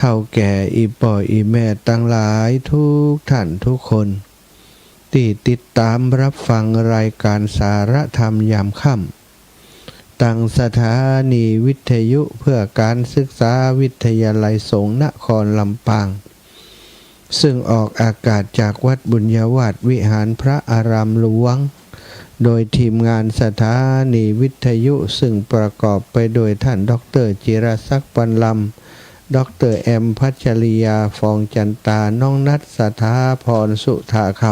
เฒ่าแก่อีป่ออีแม่ตั้งหลายทุกท่านทุกคนที่ติดตามรับฟังรายการสารธรรมยามค่ำตั้งสถานีวิทยุเพื่อการศึกษาวิทยาลัยสงฆ์นครลำปางซึ่งออกอากาศจากวัดบุญญาวาสวิหารพระอารามหลวงโดยทีมงานสถานีวิทยุซึ่งประกอบไปโดยท่านดร.จิรศักดิ์ ปันลำดร.แอม พัชริยา ฟองจันตา น้องนัท สถาพร สุธาค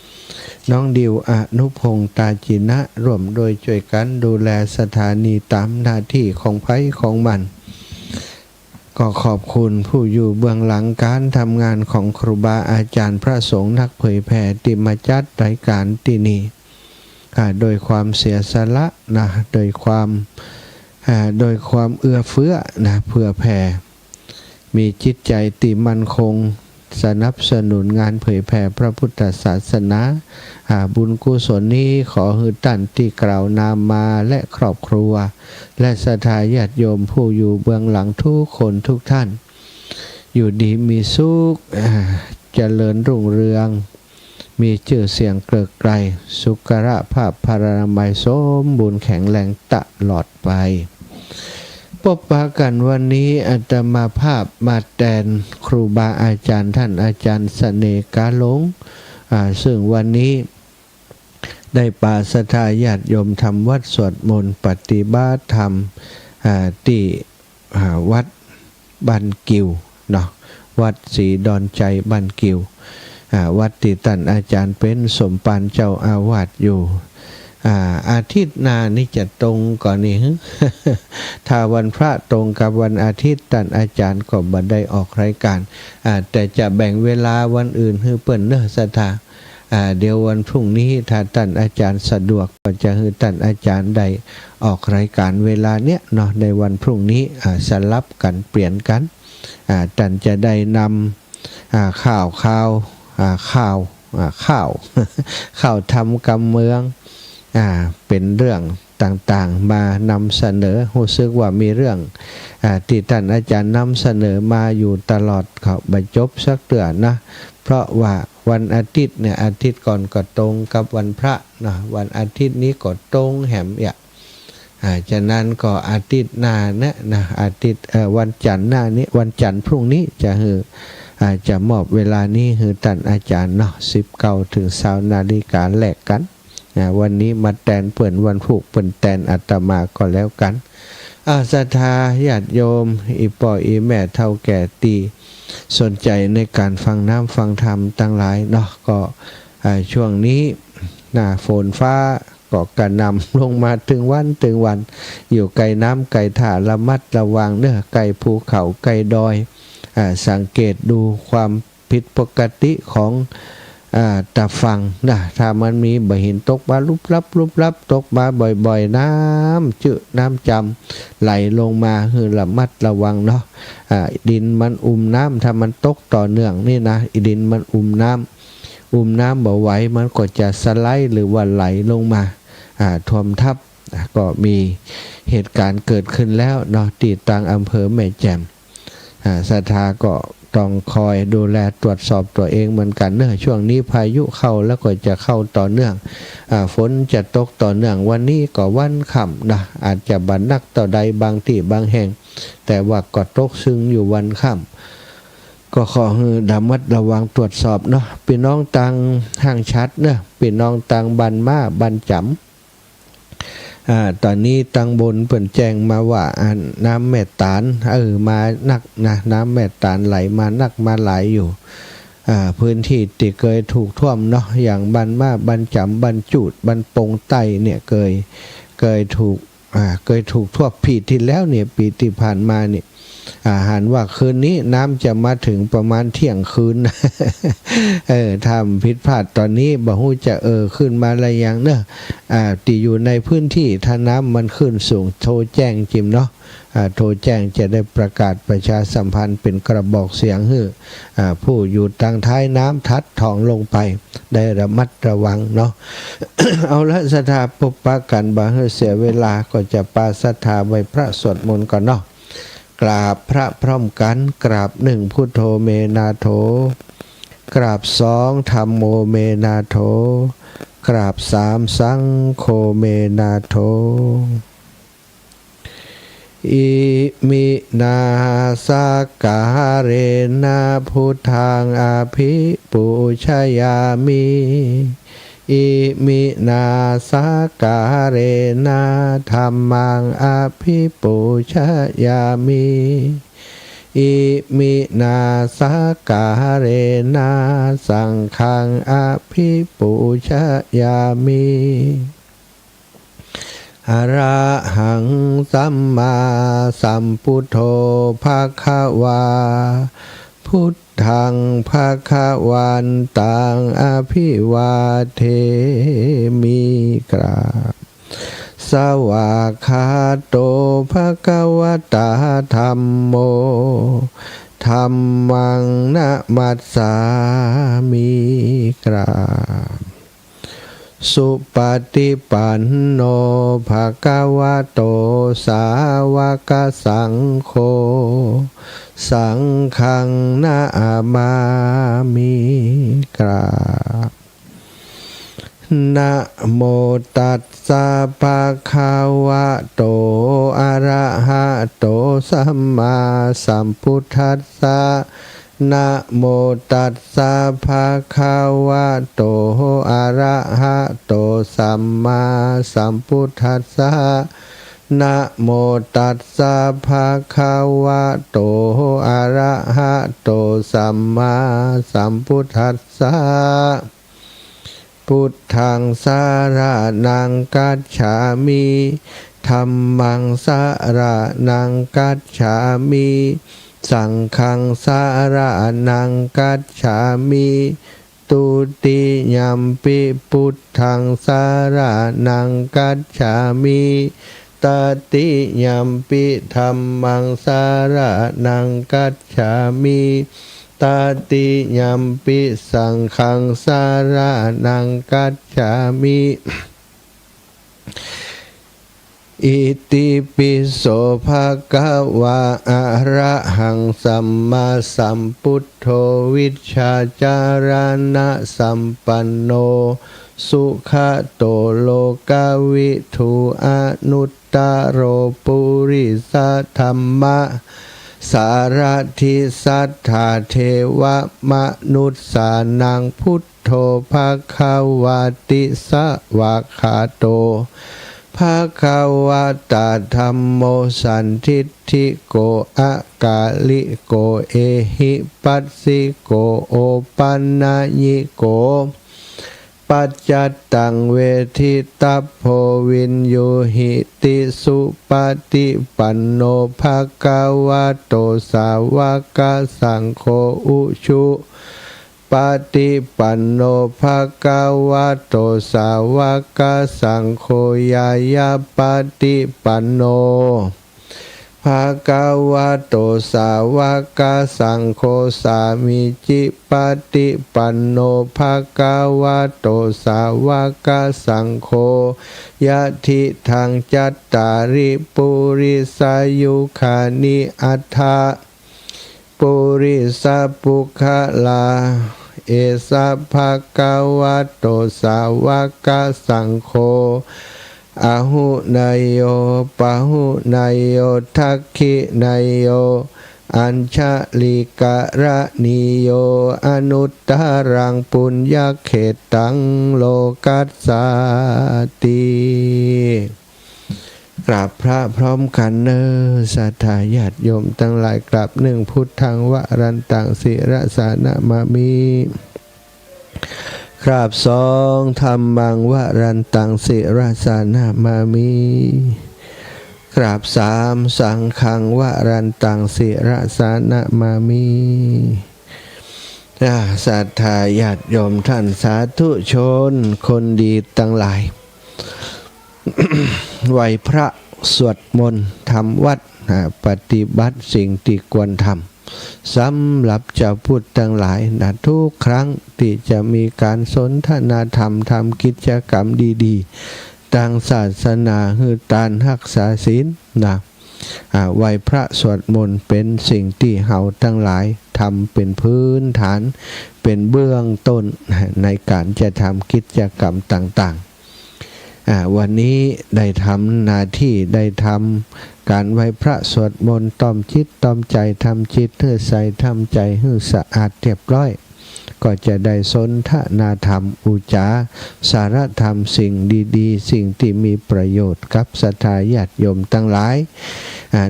ำน้องดิว อนุพงษ์ตาจินะร่วมโดยช่วยกันดูแลสถานีตามหน้าที่ของไผของมันก็ขอบคุณผู้อยู่เบื้องหลังการทำงานของครูบาอาจารย์พระสงฆ์นักเผยแผ่ที่มาจัดรายการที่นี่โดยความเสียสละนะโดยความเอื้อเฟื้อนะเพื่อแผ่มีจิตใจที่มั่นคงสนับสนุนงานเผยแผ่พระพุทธศาสนาบุญกุศลนี้ขอให้ท่านที่กล่าวนามมาและครอบครัวและศรัทธาญาติโยมผู้อยู่เบื้องหลังทุกคนทุกท่านอยู่ดีมีสุขเจริญรุ่งเรืองมีชื่อเสียงเกริกไกรสุขภาพพรรณนามัยสมบูรณ์แข็งแรงตลอดไปพบปะกันวันนี้อาตมาภาพมาแทนครูบาอาจารย์ท่านอาจารย์เสน่ห์กาหลงซึ่งวันนี้ได้ปาศรัทธาญาติโยมทำวัดสวดมนต์ปฏิบัติธรรมที่วัดบ้านกิวเนาะวัดศรีดอนใจบ้านกิววัดที่ท่านอาจารย์เป็นสมปานเจ้าอาวาสอยู่อาทิตย์หน้านี่จะตรงก่อนนี่ ถ้าวันพระตรงกับวันอาทิตย์ท่านอาจารย์ก็บ่ได้ออกรายการแต่จะแบ่งเวลาวันอื่นให้เปิ้นเนื้อศรัทธาเดี๋ยววันพรุ่งนี้ถ้าท่านอาจารย์สะดวกก็จะให้ท่านอาจารย์ได้ออกรายการเวลาเนี้ยเนาะในวันพรุ่งนี้สลับกันเปลี่ยนกันท่านจะได้นำข่าวทำกำเมืองเป็นเรื่องต่างๆมานำเสนอรู้สึกว่ามีเรื่องที่ท่านอาจารย์นำเสนอมาอยู่ตลอดเขาบรรจบสักเดือนนะเพราะว่าวันอาทิตย์เนี่ยอาทิตย์ก่อนก็ตรงกับวันพระนะวันอาทิตย์นี้ก็ตรงแหมฉะนั้นก็อาทิตย์หน้านะอาทิตย์วันจันทร์หน้านี้วันจันทร์พรุ่งนี้จะมอบเวลานี้ให้ท่านอาจารย์เนาะ19 ถึง 20 นาฬิกาแลกกันวันนี้มาแทนเปิ่นวันพุกเปิ่นแทนอาตมาก็แล้วกันศรัทธาญาติโยมอีป่ออีแม่เฒ่าแก่ตีสนใจในการฟังน้ำฟังธรรมตั้งหลายเนาะก็ช่วงนี้หน้าฝนฟ้าก็กระนำลงมาถึงวันอยู่ไกลน้ำไกลท่าระมัดระวังเนื้อไกลภูเขาไกลดอยสังเกตดูความผิดปกติของตาฟังนะถ้ามันมีบ่เห็นตกมาลุบลับตกมาบ่อยๆน้ำจืดน้ำจำไหลลงมาคือระมัดระวังเนาะดินมันน้ำถ้ามันตกต่อเนื่องนี่นะดินมันน้ำบ่ไหวมันก็จะสไลด์หรือว่าไหลลงมาท่วมทับก็มีเหตุการณ์เกิดขึ้นแล้วเนาะที่ต่างอำเภอแม่แจ่มศรัทธาก็ต้องคอยดูแลตรวจสอบตัวเองเหมือนกันเนื่องช่วงนี้พายุเข้าแล้วก็จะเข้าต่อเนื่องฝนจะตกต่อเนื่องวันนี้ก็วันค่ำนะอาจจะบัดนักต่อใดบางที่บางแห่งแต่ว่าก็ตกซึ่งอยู่วันค่ำก็ขอให้ระมัดระวังตรวจสอบเนาะพี่น้องตังห้างชัดเนาะพี่น้องตังบันมาบันจำตอนนี้ตังบนเปิ่นแจ้งมาว่าน้ำแม่ตาลมานักนะน้ำแม่ตาลไหลมานักมาไหลอยู่พื้นที่ที่เคยถูกท่วมเนาะอย่างบันมาบันจำบันจูดบันปงไตเนี่ยเคยถูกท่วมปีที่แล้วเนี่ยปีที่ผ่านมาเนี่ยหันว่าคืนนี้น้ำจะมาถึงประมาณเที่ยงคืน ทำผิดพลาดตอนนี้บ่ฮู้จะขึ้นมาอะไรอย่างเนอะที่อยู่ในพื้นที่ถ้าน้ำมันขึ้นสูงโทรแจ้งจิมเนาะโทรแจ้งจะได้ประกาศประชาสัมพันธ์เป็นกระบอกเสียงให้ผู้อยู่ทางท้ายน้ำทัดถองลงไปได้ระมัดระวังเนาะ เอาละศรัทธาพบปะกันบ่ให้เสียเวลาก็จะปาศรัทธาไว้พระสวดมนต์ก่อนเนาะ กราบพระพร้อมกันกราบหนึ่งพุทโธเมนาโถกราบสองธัมโมเมนาโถกราบสามสังโฆเมนาโถอิมินาสกาเรนะพุทธังอภิปูชยามิอิมินาสกาเรนะธัมมังอภิปูชยามิอิมินาสกาเรนะสังฆังอภิปูชยามิอะระหังสัมมาสัมพุทโธภควาพุทธังภวันตังอภิวาเทมิกราบสวากขาโตภควตาธัมโมธัมมังนะมัสสามิกราบสุปฏิปันโนภควโตสาวกสังโฆสังฆังนะมามิกราบนะโมตัสสะภะคะวะโตอะระหะโตสัมมาสัมพุทธัสสะนะโมตัสสะภะคะวะโตอะระหะโตสัมมาสัมพุทธัสสะนะโมตัสสะภะคะวะโตอะระหะโตสัมมาสัมพุทธัสสะพุทธังสารนังกัจฉามิธัมมังสารนังกัจฉามิสังฆังสารนังกัจฉามิตุติยัมปิพุทธังสารนังกัจฉามิตติยัมปิธัมมังสารนังกัจฉามิตติยัมปิสังฆังสารนังกัจฉามิอิติปิโสภะคะวะอะระหังสัมมาสัมพุทโธวิชชาจารณะสัมปันโนสุขโตโลกวิทูอนุตตโรปุริสธัมมะสารทิสัทธาเทวมนุษสานังพุทโธภะคะวะติสวะขาโตภะคะวะตาธัมโมสันทิฏฐิโกอะกาลิโกเอหิปัสสิโกโอปันนญิโกปัจจัตตังเวทิตัพโพวินโยหิติสุปฏิปันโนภะคะวะโตสาวกสังโฆอุชุปฏิปันโนภะคะวะโตสาวกสังโฆยายาปฏิปันโนภะคะวะโตสาวกสังโฆสามิจิปฏิปันโนภะคะวะโตสาวกสังโฆยะทิทังจัตตาริปุริสายุขานิอัฏฐะปุริสปุคลาเอสะภะคะวะโตสาวกสังโฆอะหุนายโยปะหุนายโยทักขินายโยอัญชลิกะระนิโยอนุตตรังปุญญเขตังโลกัสสาติกราบพระพร้อมกันเนอศรัทธาญาติโยมทั้งหลายกราบหนึ่งพุทธังวรันตังศิรสานะมามิกราบสองธัมมังวรันตังศิรสานะมามิกราบสามสังฆังวรันตังศิรสานะมามิศรัทธาญาติโยมท่านสาธุชนคนดีทั้งหลาย ไหวพระสวดมนต์ทำวัดปฏิบัติสิ่งที่ควรทำสำหรับเจ้าพุทธทั้งหลายนะทุกครั้งที่จะมีการสนทนาธรรมทำกิจกรรมดีๆทางศาสนาคือการรักษาศีลนะ ไหว้พระสวดมนต์เป็นสิ่งที่เฮาทั้งหลายทำเป็นพื้นฐานเป็นเบื้องต้นในการจะทำกิจกรรมต่างๆวันนี้ได้ทำหน้าที่ได้ทำการไหว้พระสวดมนต์ต้อมจิตต้อมใจทำจิตให้ใสทำใจให้สะอาดเรียบร้อยก็จะได้สนทนาธรรมอุจาสารธรรมสิ่งดีๆสิ่งที่มีประโยชน์กับศรัทธาญาติโยมทั้งหลาย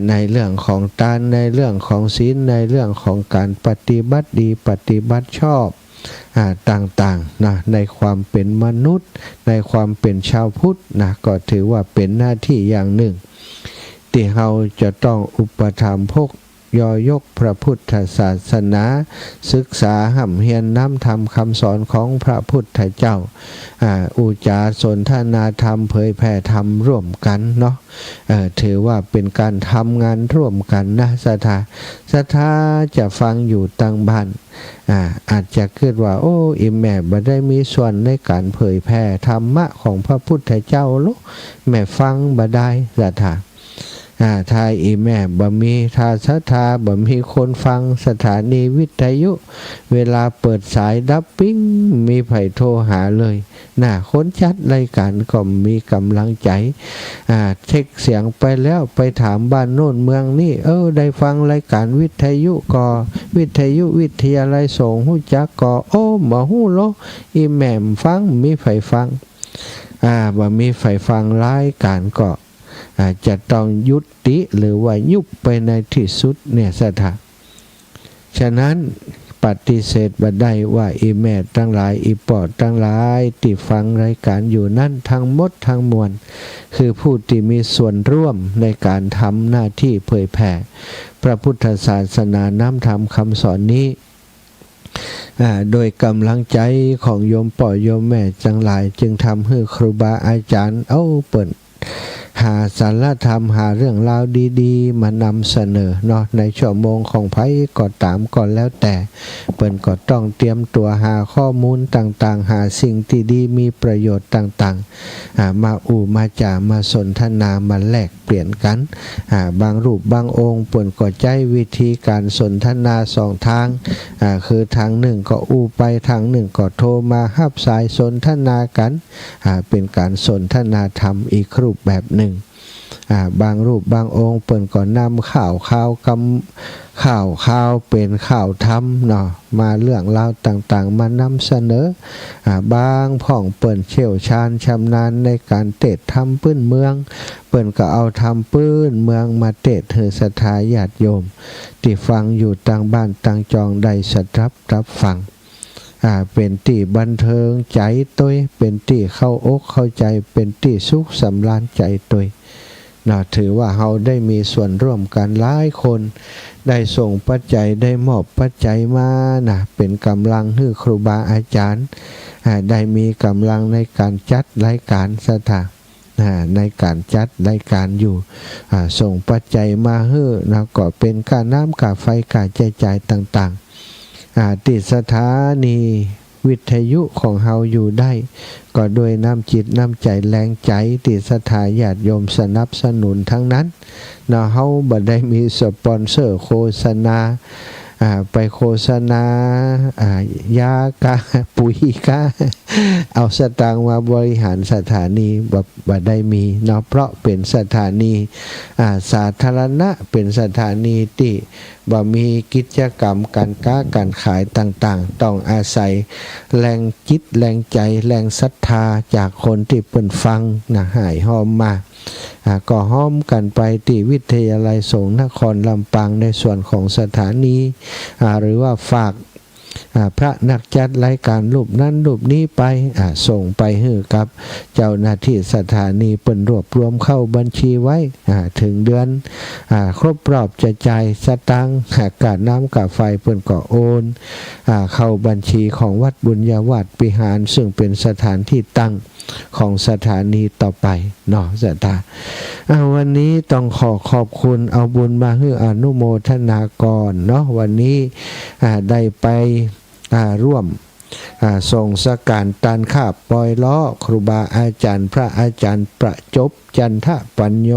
ในเรื่องของทานในเรื่องของศีลในเรื่องของการปฏิบัติดีปฏิบัติชอบต่างๆนะในความเป็นมนุษย์ในความเป็นชาวพุทธนะก็ถือว่าเป็นหน้าที่อย่างหนึ่งที่เราจะต้องอุปถัมภกยกพระพุทธศาสนาศึกษาห่ำเฮียนน้ำธรรมคำสอนของพระพุทธเจ้าอุจาสนทนาธรรมเผยแผ่ธรรมร่วมกันเนาะถือว่าเป็นการทำงานร่วมกันนะศรัทธาจะฟังอยู่ตั้งบ้านอาจจะคิดว่าโอ้อิแม่บ่ได้มีส่วนในการเผยแผ่ธรรมะของพระพุทธเจ้าหรอกแม่ฟังบ่ได้ศรัทธาถ้าอีแม่บ่มีถ้าศรัทธาบ่มีคนฟังสถานีวิทยุเวลาเปิดสายดับปิ้งมีไผโทรหาเลยคนจัดรายการก็มีกำลังใจเช็คเสียงไปแล้วไปถามบ้านโน่นเมืองนี่ได้ฟังรายการวิทยุก็วิทยุวิทยาลัยสงฆ์ฮู้จักก็บ่ฮู้หรอกอีแม่ฟังมีไผฟังบ่มีไผฟังรายการก็จะต้องยุติหรือว่ายุบไปในที่สุดเนี่ยศรัทธาฉะนั้นปฏิเสธบ่ได้ว่าอีแม่ทั้งหลายอีปอดทั้งหลายที่ฟังรายการอยู่นั่นทั้งหมดทั้งมวลคือผู้ที่มีส่วนร่วมในการทำหน้าที่เผยแผ่พระพุทธศาสนาน้ำธรรมคำสอนนี้โดยกำลังใจของโยมป่อโยมแม่จังหลายจึงทำให้ครูบาอาจารย์เปิดหาสารธรรมหาเรื่องราวดีๆมานำเสนอเนาะในชั่วโมงของไผก็ตามก่อนแล้วแต่เปิ้นก็ต้องเตรียมตัวหาข้อมูลต่างๆหาสิ่งที่ดีมีประโยชน์ต่างๆมามาจามาสนทนามาแลกเปลี่ยนกันบางรูปบางองค์เปิ้นก็ใช้วิธีการสนทนาสองทางคือทางหนึ่งก็ไปทางหนึ่งก็โทรมาฮับสายสนทนากันเป็นการสนทนาธรรมอีกรูปแบบหนึ่งบางรูปบางองค์เปิ่นก็นำข่าวเป็นข่าวธรรมเนาะมาเรื่องราวต่างๆมานำเสนอบางพ่องเปิ่นเชี่ยวชาญชำนาญในการเทศธรรมพื้นเมืองเปิ่นก็เอาธรรมพื้นเมืองมาเทศให้ศรัทธาญาติโยมที่ฟังอยู่ต่างบ้านต่างจองได้รับฟังเป็นที่บันเทิงใจตัวเป็นที่เข้าอกเข้าใจเป็นที่สุขสำราญใจตัวถือว่าเราได้มีส่วนร่วมกันหลายคนได้ส่งปัจจัยได้มอบปัจจัยมาเป็นกำลังให้ครูบาอาจารย์ได้มีกำลังในการจัดรายการสถานในการจัดรายการอยู่ส่งปัจจัยมาให้ก็เป็นค่าน้ำค่าไฟค่าใช้จ่ายต่างๆติดสถานีวิทยุของเฮาอยู่ได้ก็โดยน้ำจิตน้ำใจแรงใจที่ศรัทธาญาติโยมสนับสนุนทั้งนั้นเฮาบ่ได้มีสปอนเซอร์โฆษณาไปโฆษณายากาปุ๋ยกาเอาสตางค์มาบริหารสถานีบ่ได้มีเพราะเป็นสถานีสาธารณะเป็นสถานีที่บ่มีกิจกรรมการค้าการขายต่างๆต้องอาศัยแรงจิตแรงใจแรงศรัทธาจากคนที่เพิ่นฟังหายหอมมาก็ห้อมกันไปที่วิทยาลัยสงฆ์นครลำปางในส่วนของสถานีหรือว่าฝากพระนักจัดรายการรูปนั้นรูปนี้ไปส่งไปให้กับเจ้าหน้าที่สถานีเปิ่นรวบรวมเข้าบัญชีไว้ถึงเดือนครบรอบจะจ่ายสตางค์กาน้ำกาไฟเปิ่นก็โอนเข้าบัญชีของวัดบุญญาวาสวิหารซึ่งเป็นสถานที่ตั้งของสถานีต่อไปเนาะศรัทธาวันนี้ต้องขอบคุณเอาบุญมาให้อนุโมทนากรเนาะวันนี้ได้ไปร่วมส่งสการตันข้าปล่อยล้อครูบาอาจารย์พระอาจารย์ประจบจันทปัญโย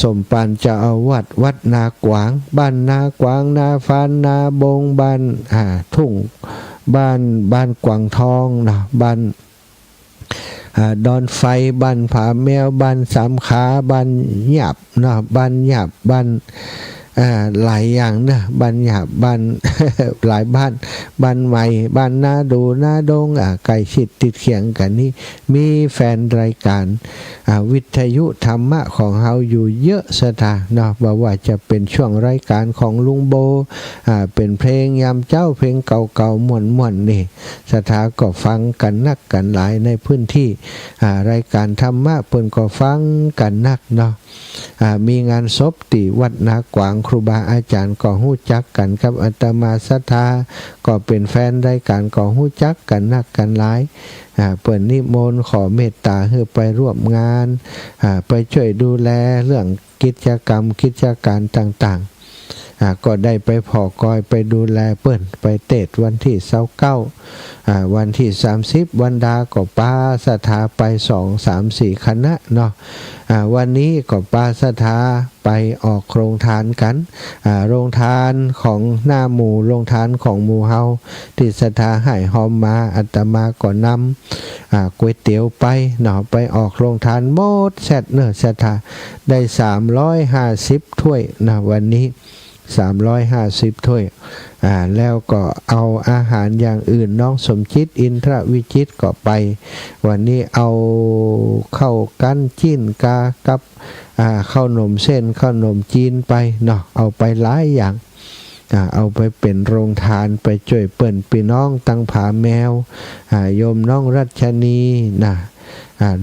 สมปานเจ้าอาวาสวัดนากวางบ้านนากวางนาฟานนาบงบ้านทุ่งบ้านกวางทองนะบ้านดอนไฟบ้านผาแมวบ้านสามขาบ้านหยาบนะบ้านหยาบบ้านหลายอย่างนะบ้านหยาบบ้าน หลายบ้านใหม่บ้านนาดูนาดงไก่ชิดติดเคียงกันนี่มีแฟนรายการวิทยุธรรมะของเฮาอยู่เยอะสถาเนาะบอกว่าจะเป็นช่วงรายการของลุงโบเป็นเพลงยามเจ้าเพลงเก่าๆม่วนๆนี่สถาก็ฟังกันนักกันหลายในพื้นที่รายการธรรมะเพิ่นก็ฟังกันนักเนาะมีงานศพติวัดนากวางครูบาอาจารย์ก็ฮู้จักกันครับอาตมาศรัทธาก็เป็นแฟนรายการก็ฮู้จักกันนักกันหลายเปิดนิมนต์ขอเมตตาให้ไปร่วมงานไปช่วยดูแลเรื่องกิจกรรมกิจการต่างๆก็ได้ไปพอกอยไปดูแลเปิ้นไปเตดวันที่29วันที่30วันดาก็ปาสถาไป2 3 4คณะเนาะวันนี้ก็ปาสถาไปออกโรงทานกันโรงทานของหน้าหมู่โรงทานของหมู่เฮาที่สถาให้หอมมาอาตมาก็นำก๋วยเตี๋ยวไปเนาะไปออกโรงทานหมดเสร็จเนอะสถาได้350ถ้วยนะวันนี้350ถ้วยแล้วก็เอาอาหารอย่างอื่นน้องสมจิตอินทรวิจิตก็ไปวันนี้เอาข้าวกั้นจิ้นกากับข้าวหนมเส้นข้าวหนมจีนไปเนาะเอาไปหลายอย่างเอาไปเป็นโรงทานไปช่วยเปิ่นพี่น้องตั้งผาแมวโยมน้องรัชนีนะ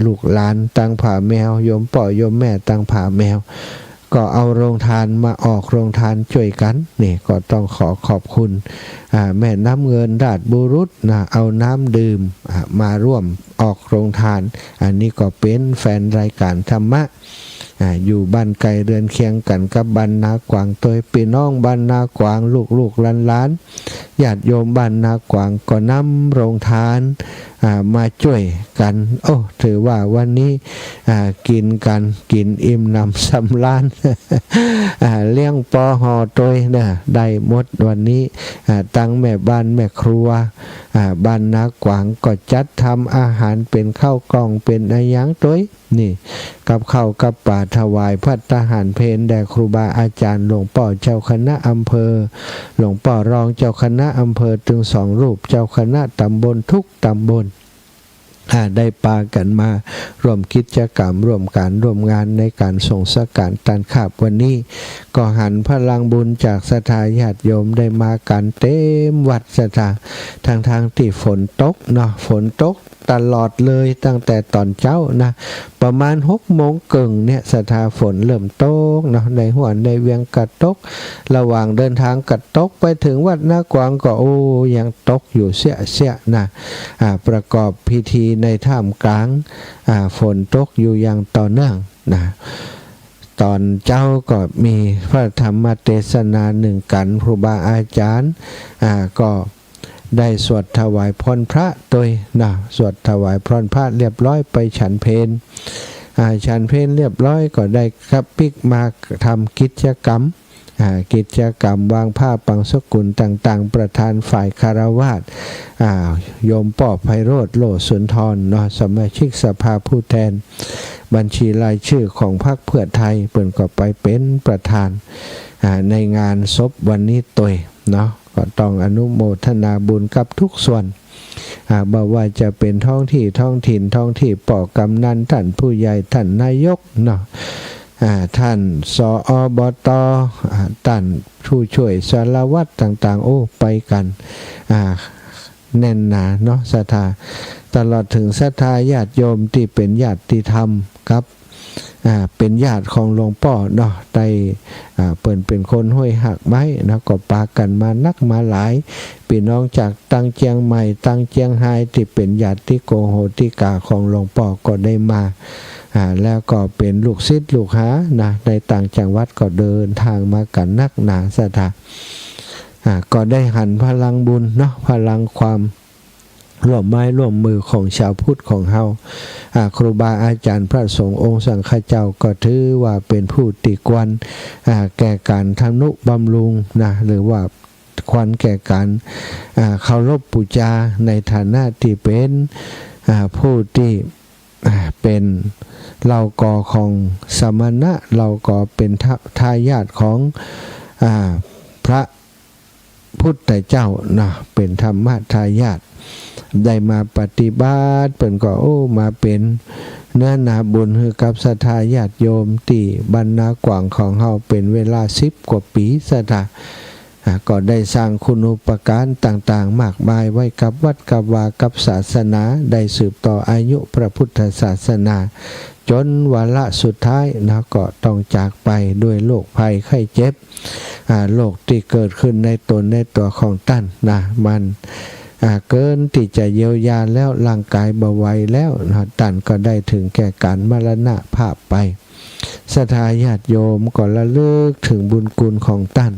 ลูกหลานตั้งผาแมวโยมป่อโยมแม่ตั้งผาแมวก็เอาโรงทานมาออกโรงทานช่วยกันนี่ก็ต้องขอบคุณแม่น้ำเงินราชบุรุษนะเอาน้ำดื่มมาร่วมออกโรงทานอันนี้ก็เป็นแฟนรายการธรรมะอยู่บ้านไกลเรือนเคียงกันกับบ้านนากวางตัวพี่น้องบ้านนากวางลูกหลานญาติโยมบ้านนากวางก็นำโรงทานมาช่วยกันโอ้ถือว่าวันนี้กินกันกินอิ่มนำสำราญ เลี้ยงปอหอตัวเนี่ยได้หมดวันนี้ตั้งแม่บ้านแม่ครัวบ้านนากวางก็จัดทำอาหารเป็นข้าวกล่องเป็นอาหยังตัวนี่กับข้าวกับป่าถวายพัฒทหารเพลแด่ครูบาอาจารย์หลวงพ่อเจ้าคณะอำเภอหลวงพ่อรองเจ้าคณะอำเภอถึง2 รูปเจ้าคณะตำบลทุกตำบลได้ปากันมาร่วมกิจกรรมร่วมการร่วมงานในการส่งสการตันขาบวันนี้ก็หันพลังบุญจากศรัทธาญาติโยมได้มากันเต็มวัดศรัทธาทางที่ฝนตกเนาะฝนตกตลอดเลยตั้งแต่ตอนเช้านะประมาณ6 โมงเกิงเนี่ยศรัทธาฝนเริ่มตกเนาะในหัวในเวียงกระตกระหว่างเดินทางกระตกไปถึงวัดนากวางก็ยังตกอยู่เสียนะประกอบพิธีในท่ามกลางฝนตกอยู่อย่างต่อเนื่องนะตอนเจ้าก็มีพระธรรมเทศนา1กันครูบาอาจารย์ก็ได้สวดถวายพรพระโดยนะสวดถวายพรพระเรียบร้อยไปฉันเพลฉันเพลเรียบร้อยก็ได้ครับปิกมาทำกิจกรรมวางผ้าปังสกุลต่างๆประธานฝ่ายคารวาสโยมป่อไพโรจน์โลสุนทรเนาะสมาชิกสภาผู้แทนบัญชีรายชื่อของพรรคเพื่อไทยเปิ่นก็ไปเป็นประธานในงานศพวันนี้ตัวเนาะก็ต้องอนุโมทนาบุญกับทุกส่วนบอกว่าจะเป็นท้องที่ท้องถิ่นท้องที่ป่อกำนันท่านผู้ใหญ่ท่านนายกเนาะท่านสอบตท่านผู้ช่วยสารวัตรต่างๆไปกันแน่นหนาเนาะศรัทธาตลอดถึงศรัทธาญาติโยมที่เป็นญาติธรรมครับเป็นญาติของหลวงพ่อเนาะได้เปิ่นเป็นคนห้วยหักไม้นะก็ปากันมานักมาหลายพี่น้องจากตั้งเจียงใหม่ตั้งเจียงไฮ้ที่เป็นญาติโกโหติกาของหลวงพ่อก็ได้มาแล้วก็เป็นลูกศิษย์ลูกหานะในต่างจังหวัดก็เดินทางมากันนักหนาศรัทธาก็ได้หันพลังบุญเนาะพลังความ ร่วมไม้ร่วมมือของชาวพุทธของเฮาครูบาอาจารย์พระสงฆ์องค์สังฆเจ้าก็ถือว่าเป็นผู้ติกวันแก่การทำนุบำรุงนะหรือว่าควันแก่การเคารพบูชาในฐานะที่เป็นผู้ที่เป็นเหล่ากอของสมณะเหล่ากอเป็นทายาทของพระพุทธเจ้านะเป็นธรรมทายาทได้มาปฏิบัติเป็นก็มาเป็นเนื้อนาบุญให้กับศรัทธาญาติโยมที่บรรณากว่างของเฮาเป็นเวลา10 กว่าปีศรัทธาก็ได้สร้างคุณูปการต่างๆมากมายไว้กับวัดกับวากับศาสนาได้สืบต่ออายุพระพุทธศาสนาจนวาระสุดท้ายนะก็ต้องจากไปด้วยโรคภัยไข้เจ็บโรคที่เกิดขึ้นในตนในตัวของท่านนะมันเกินที่จะเยียวยาแล้วร่างกายบ่ไหวแล้วนะท่านก็ได้ถึงแก่การมรณภาพไปศรัทธาญาติโยมก็ระลึกถึงบุญคุณของท่าน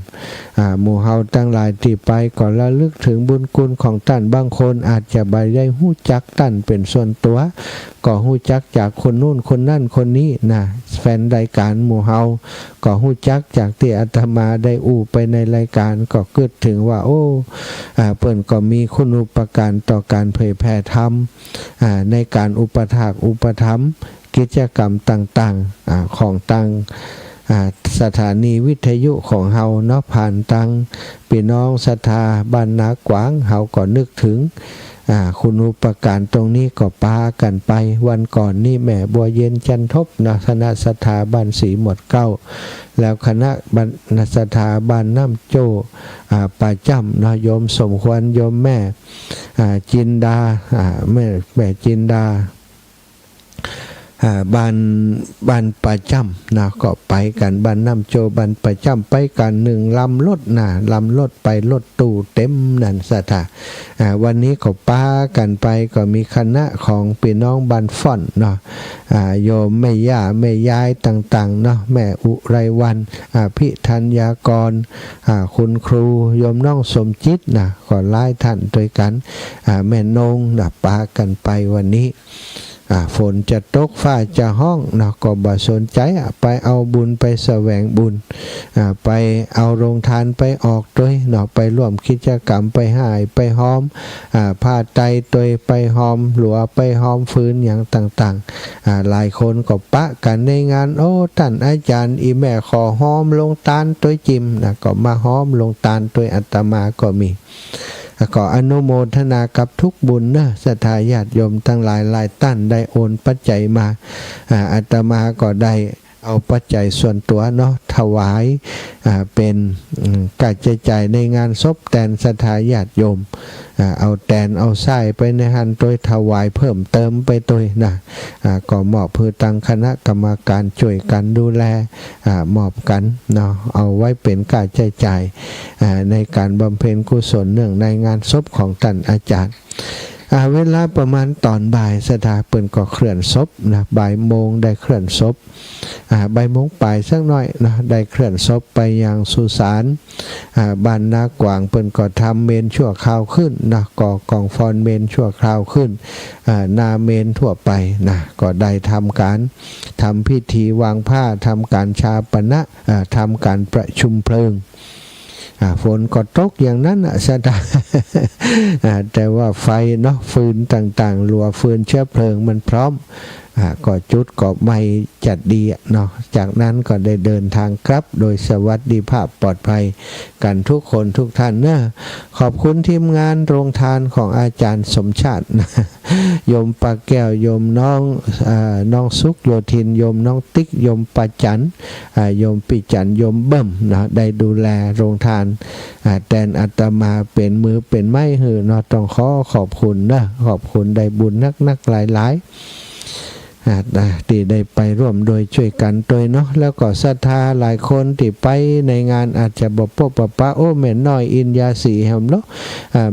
หมู่เฮาทั้งหลายที่ไปก็ระลึกถึงบุญคุณของท่านบางคนอาจจะบ่ได้ฮู้จักท่านเป็นส่วนตัวก็ฮู้จักจากคนนู้นคนนั่นคนนี้นะแฟนรายการหมู่เฮาก็ฮู้จักจากที่อาตมาได้อู้ไปในรายการก็เกิดถึงว่าเพิ่นก็มีคุณูปการต่อการเผยแผ่ธรรมในการอุปถากอุปถัมภ์กิจกรรมต่างๆของต่างสถานีวิทยุของเฮาเนาะผ่านตังพี่น้องศรัทธาบ้านนากวางเฮาก็นึกถึงคุณูปการตรงนี้ก็ปากันไปวันก่อนนี่แม่บัวเย็นจันทบนะคณะศรัทธาบ้านศรีหมดเก้าแล้วคณะศรัทธาบ้านน้ำโจ้ป่าจ้ำนะโยมสมควรโยมแม่จินดาแม่จินดาบ้านประจำนะก็ไปกันบ้านน้ำโจบ้านประจำไปกัน1 ลำรถนะลำรถไปรถตู้เต็มนั่นสถาวันนี้ก็ป้ากันไปก็มีคณะของพี่น้องบ้านฟ่อนเนาะโยมแม่ย่าแม่ยายต่างๆเนาะแม่อุไรวันพิธัญญากรคุณครูโยมน้องสมจิตนะก็ไล่ท่านด้วยกันแม่นงนะป้ากันไปวันนี้ฝนจะตกฟ้าจะห้องนะก็บ่สนใจไปเอาบุญไปแสวงบุญไปเอาโรงทานไปออกด้วยเนาะไปร่วมกิจกรรมไปหายไปหอมผ้าไตรตัวไปหอมหลัวไปหอมฟื้นอย่างต่างๆหลายคนก็ปะกันในงานท่านอาจารย์อีแม่ขอหอมลงตาลตัวจิมนะก็มาหอมลงตาลตัวอาตมาก็มีก็อนุโมทนากับทุกบุญนะศรัทธาญาติโยมทั้งหลายท่านได้โอนปัจจัยมาอาตมาก็ได้เอาปัจจัยส่วนตัวเนาะถวายเป็นการจ่ายในงานศพแทนศรัทธาญาติโยมเอาแตนเอาไส้ไปในหันโดยถวายเพิ่มเติมไปโดยนะก็มอบเพื่อตั้งคณะกรรมการช่วยกันดูแลมอบกันเนาะเอาไว้เป็นการจ่ายในการบำเพ็ญกุศลเนื่องในงานศพของท่านอาจารย์เวลาประมาณตอนบ่ายศรัทธาเปิ่นก็เคลื่อนศพนะบ่ายโมงได้เคลื่อนศพบ่ายโมงปลายสักหน่อยนะได้เคลื่อนศพไปยังสุสานบ้านนากวางเปิ่นก็ทำเมนชั่วคราวขึ้นนะก่อกองฟอนเมนชั่วคราวขึ้นนาเมนทั่วไปนะก็ได้ทำการทำพิธีวางผ้าทำการชาปณะทำการประชุมเพลิงฝนก็ตกอย่างนั้นสะดาแต่ว่าไฟเนาะฟืนต่างๆรัวฟืนเชื้อเพลิงมันพร้อมก็จุดก็ไม่จัดดีเนาะจากนั้นก็ได้เดินทางกลับโดยสวัสดิภาพปลอดภัยกันทุกคนทุกท่านนะขอบคุณทีมงานโรงทานของอาจารย์สมชาตินะโยมปาแก้วโยมน้องสุขโยธินโยมน้องติ๊กโยมปาจันโยมปิจันโยมเบิ่มนะได้ดูแลโรงทานแทนอาตมาเป็นมือเป็นไม้หือเนาะต้องขอบคุณนะขอบคุณได้บุญนักหลายที่ได้ไปร่วมโดยช่วยกันโดยเนาะแล้วก็ศรัทธาหลายคนที่ไปในงานอาจจะบอกพ่อป้าแม่น้อยอินยาสีแฮมเนาะ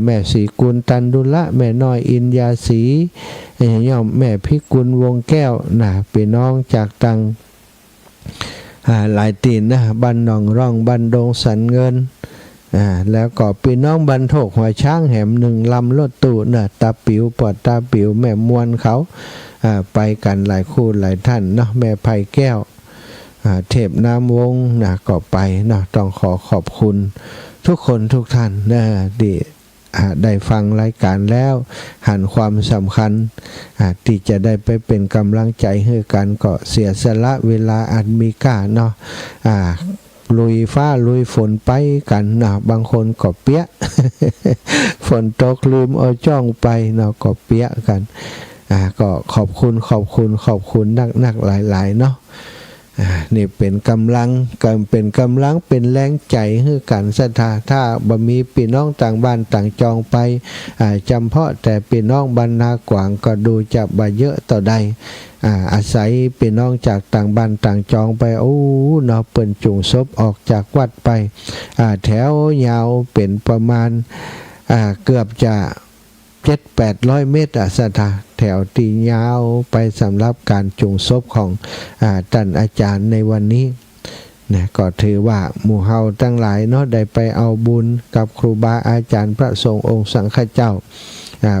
แม่สีกุลตันดุละแม่น้อยอินยาสีย่อมแม่พิกุลวงแก้วนะพี่น้องจากตังหลายตีนนะบ้านหนองร่องบ้านดงสันเงิน แล้วก็พี่น้องบรรทกหัวช้างแหมหนึ่งลำรถตู้นะตาปิ๋วปอดตาปิ๋วแม่มวนเขาไปกันหลายคู่หลายท่านเนาะแม่ไผ่แก้วเทพน้ำวงนะก็ไปเนาะต้องขอบคุณทุกคนทุกท่านนะที่ได้ฟังรายการแล้วหันความสำคัญที่จะได้ไปเป็นกำลังใจให้กันก็เสียสละเวลาอันมีค่าเนาะลุยฟ้าลุยฝนไปกันนะบางคนก็เปียก ฝนตกลืมเอาจ้องไปเนาะก็เปียกกันก็ขอบคุณนักหลายเนาะนี่เป็นกำลังเป็นแรงใจให้กันศรัทธาถ้าบ่มีพี่น้องต่างบ้านต่างจองไปจำเพาะแต่พี่น้องบรรณากวางก็ดูจะบ่เยอะต่อใดอาศัยพี่น้องจากต่างบ้านต่างจองไปโอ้เนาะเปิ้นจุงศพออกจากวัดไปแถวยาวเป็นประมาณเกือบจะ700-800 เมตรศรัทธาแถวตียาวไปสำหรับการจุงศพของท่านอาจารย์ในวันนี้นะก็ถือว่าหมู่เฮาทั้งหลายเนาะได้ไปเอาบุญกับครูบาอาจารย์พระสงฆ์องค์สังฆเจ้า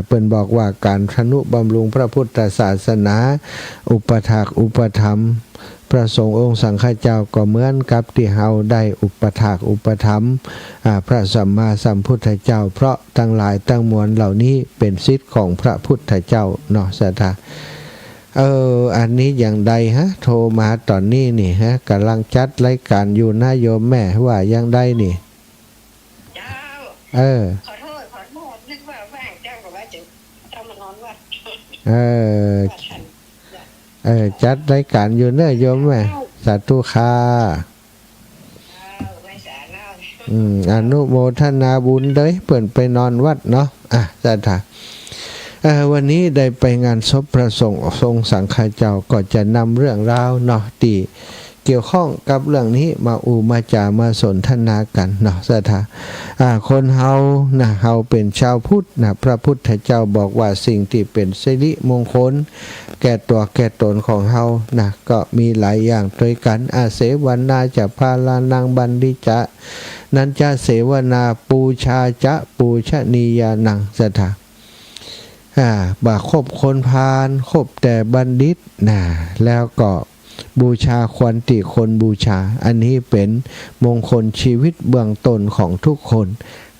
เปิ้นบอกว่าการทนุบำรุงพระพุทธศาสนาอุปถากอุปถัมภ์พระสงฆ์องค์สังฆเจ้าก็เหมือนกับที่เฮาได้อุปถากอุปถัมภ์พระสัมมาสัมพุทธเจ้าเพราะทั้งหลายทั้งมวลเหล่านี้เป็นสิทธิ์ของพระพุทธเจ้าเนาะศรัทธาอันนี้อย่างใดโทรมาตอนนี้นี่กำลังจัดรายการอยู่นะโยมแม่ว่าอย่างใดนี่เจ้าขอโทษนึกว่าว่างเจ้าบอกว่าจะมานอนวัดจัดรายการอยู่เนอะโยมแม่สาธุค่ะอนุโมทนาบุญเลยเปิ่นไปนอนวัดเนาะสาธุวันนี้ได้ไปงานศพพระสงฆ์ทรงสังฆเจ้าก็จะนำเรื่องราวเนาะที่เกี่ยวข้องกับเรื่องนี้มาจามาสนทนากันเนาะสาธุคนเฮาเป็นชาวพุทธพระพุทธเจ้าบอกว่าสิ่งที่เป็นสิริมงคลแก่ตัวแก่ตนของเฮาก็มีหลายอย่างด้วยกันเสวนาจะพาลานังบันดิจะนั้นจะเสวนาปูชาจะปูชนียานังสาธุบ่าคบคนพาลคบแต่บัณฑิตแล้วก็บูชาควรติคนบูชาอันนี้เป็นมงคลชีวิตเบื้องต้นของทุกคน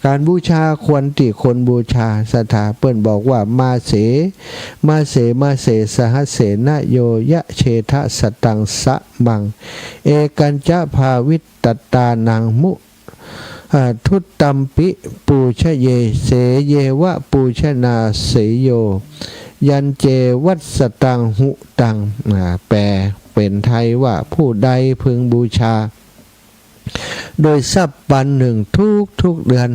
การบูชาควรติคนบูชาศรัทธาเปิ้นบอกว่ามาเสสหเสนะโยยะเชทะสตังสะมังเอกันจะภาวิตตตานังมุทุตตัมปิปูชเยเสเยวะปูชนาเสโยยันเจวัตสตังหุตังแปลเป็นไทยว่าผู้ใดพึงบูชาโดยทรัพย์ปันหนึ่งทุกเดือน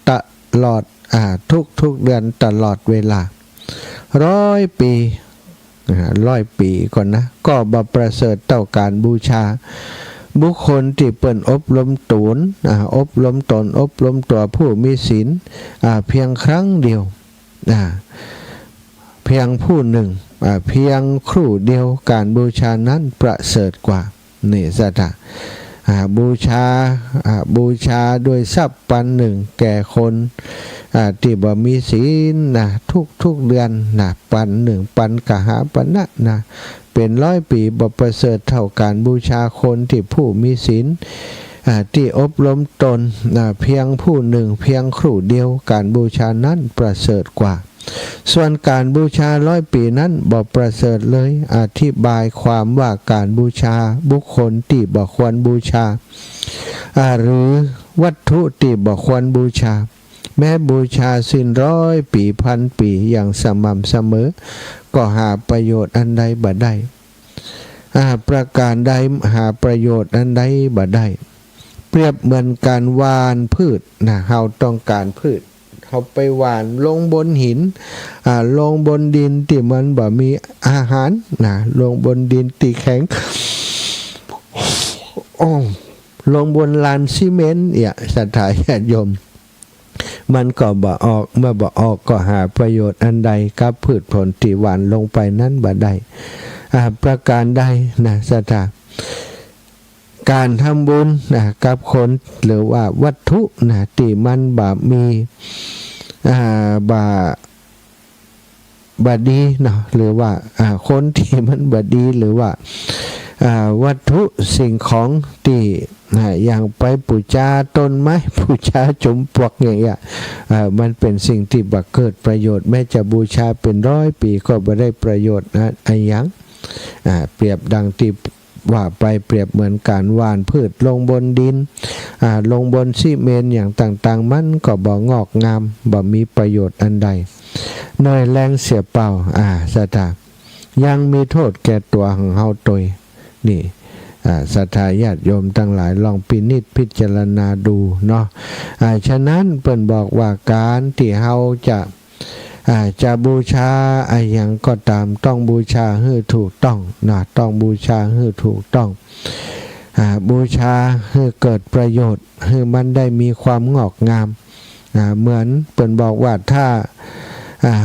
ตลอดทุกเดือนตลอดเวลา100 ปี100 ปีก่อนนะก็บ่ประเสริฐเท่าการบูชาบุคคลที่เปิ้นอบรมตนอบรมตนอบรมตัวผู้มีศีลเพียงครั้งเดียวเพียงผู้หนึ่งเพียงครู่เดียวการบูชานั้นประเสริฐกว่านี่ศรัทธาบูชาด้วยทรัพย์ปันหนึ่งแก่คนที่บ่มีศีลทุกเดือนปันหนึ่งปันกหาปณะเป็น100 ปีบ่ประเสริฐเท่าการบูชาคนที่ผู้มีศีลที่อบรมตนเพียงผู้หนึ่งเพียงครู่เดียวการบูชานั้นประเสริฐกว่าส่วนการบูชา100 ปีนั้นบ่ประเสริฐเลยอธิบายความว่าการบูชาบุคคลที่บ่ควรบูชาหรือวัตถุที่บ่ควรบูชาแม้บูชาสิ้น100 ปี1,000 ปีอย่างสม่ำเสมอก็หาประโยชน์อันใดบ่ได้ประการใดหาประโยชน์อันใดบ่ได้เปรียบเหมือนการหว่านพืชเฮาต้องการพืชเขาไปหว่านลงบนหินลงบนดินที่มันบ่มีอาหารลงบนดินที่แข็งลงบนลานซีเมนต์ศรัทธาญาติโยมมันก็บ่ออกเมื่อบ่ออกก็หาประโยชน์อันใดกับพืชผลที่หว่านลงไปนั้นบ่ได้ประการใดศรัทธา การทำบุญกับคนหรือว่าวัตถุที่มันมีบดีเนาะหรือว่าคนที่มันบดีหรือว่าวัตถุสิ่งของที่อย่างไปบูชาต้นไม้บูชาจมปลวกอย่างเงี้ยมันเป็นสิ่งที่บักเกิดประโยชน์แม้จะบูชาเป็น100 ปีก็ไม่ได้ประโยชน์อะไรอย่างเปรียบดังที่ว่าไปเปรียบเหมือนการหว่านพืชลงบนดินลงบนซีเมนต์อย่างต่างๆมันก็บ่งอกงามบ่มีประโยชน์อันใดหน่อยแรงเสียเปล่าสถายังมีโทษแก่ตัวของเฮาตยนี่ศรัทธาญาติโยมทั้งหลายลองพินิจพิจารณาดูเนาะฉะนั้นเพิ่นบอกว่าการที่เฮาจะบูชาอย่างก็ตามต้องบูชาให้ถูกต้องนะต้องบูชาให้ถูกต้องบูชาให้เกิดประโยชน์ให้มันได้มีความงอกงามเหมือนเพิ่นบอกว่าถ้า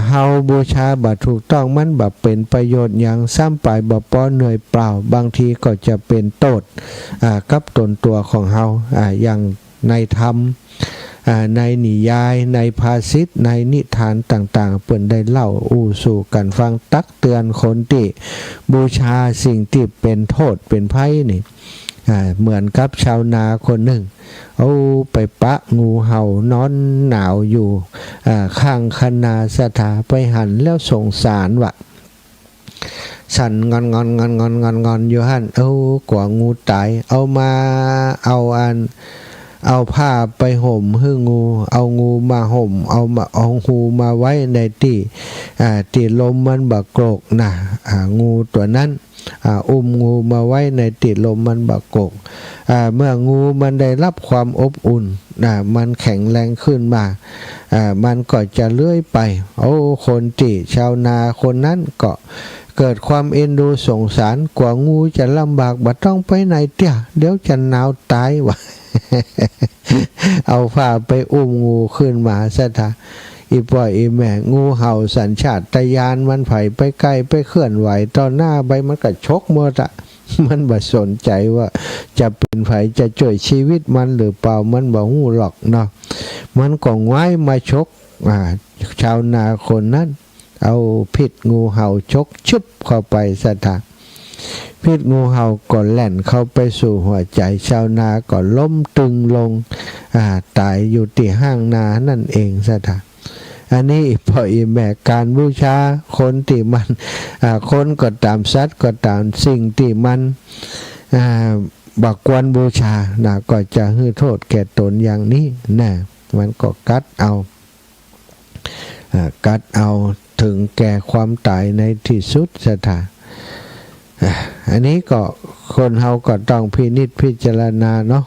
เฮาบูชาบ่ถูกต้องมันบ่เป็นประโยชน์อย่างซ้ำไปบ่ป้อเหนื่อยเปล่าบางทีก็จะเป็นโทษกับตนตัวของเฮาอย่างในธรรมในนิยายในภาษิตในนิทานต่างๆเพิ่นได้เล่าสู่กันฟังตักเตือนคนที่บูชาสิ่งที่เป็นโทษเป็นภัยนี่เหมือนกับชาวนาคนหนึ่งเอาไปปะงูเห่านอนหนาวอยู่ข้างคนาสถาไปหันแล้วสงสารว่ะสั่นงอนอยู่หั่นกว่างูตายเอาผ้าไปห่มให้งูเอางูมาห่มเอางูมาไว้ในที่ลมมันบักโกรกงูตัวนั้นงูมาไว้ในติดลมมันบักโกกเมื่องูมันได้รับความอบอุ่นมันแข็งแรงขึ้นมามันก็จะเลื้อยไปคนที่ชาวนาคนนั้นก็เกิดความเอ็นดูสงสารกว่างูจะลำบากบ่ต้องไปไหนเตี้ยเดี๋ยวจะหนาวตายวะ เอาผ้าไปงูขึ้นมาซะท่าอีป่อยอีแม่งูเห่าสัญชาตญาณมันไผไปใกล้ไปเคลื่อนไหวตอนหน้าใบมันก็ชกหมดมันบ่สนใจว่าจะเป็นไผจะช่วยชีวิตมันหรือเปล่ามันบ่ฮู้หรอกเนาะมันก็ง่ายมาชกชาวนาคนนั้นเอาพิษงูเห่าชกชุบเข้าไปซะท่าพิษงูเห่าก็แล่นเข้าไปสู่หัวใจชาวนาก็ล้มตึงลงตายอยู่ที่ห้างนานั่นเองซะท่าอันนี้พออีแม่การบูชาคนที่มันคนก็ตามสัตว์ก็ตามสิ่งที่มันบักควรบูชาก็จะให้โทษแก่ตนอย่างนี้มันก็กัดเอาถึงแก่ความตายในที่สุดซะท่าอันนี้ก็คนเฮาก็ต้องพินิจพิจารณาเนาะ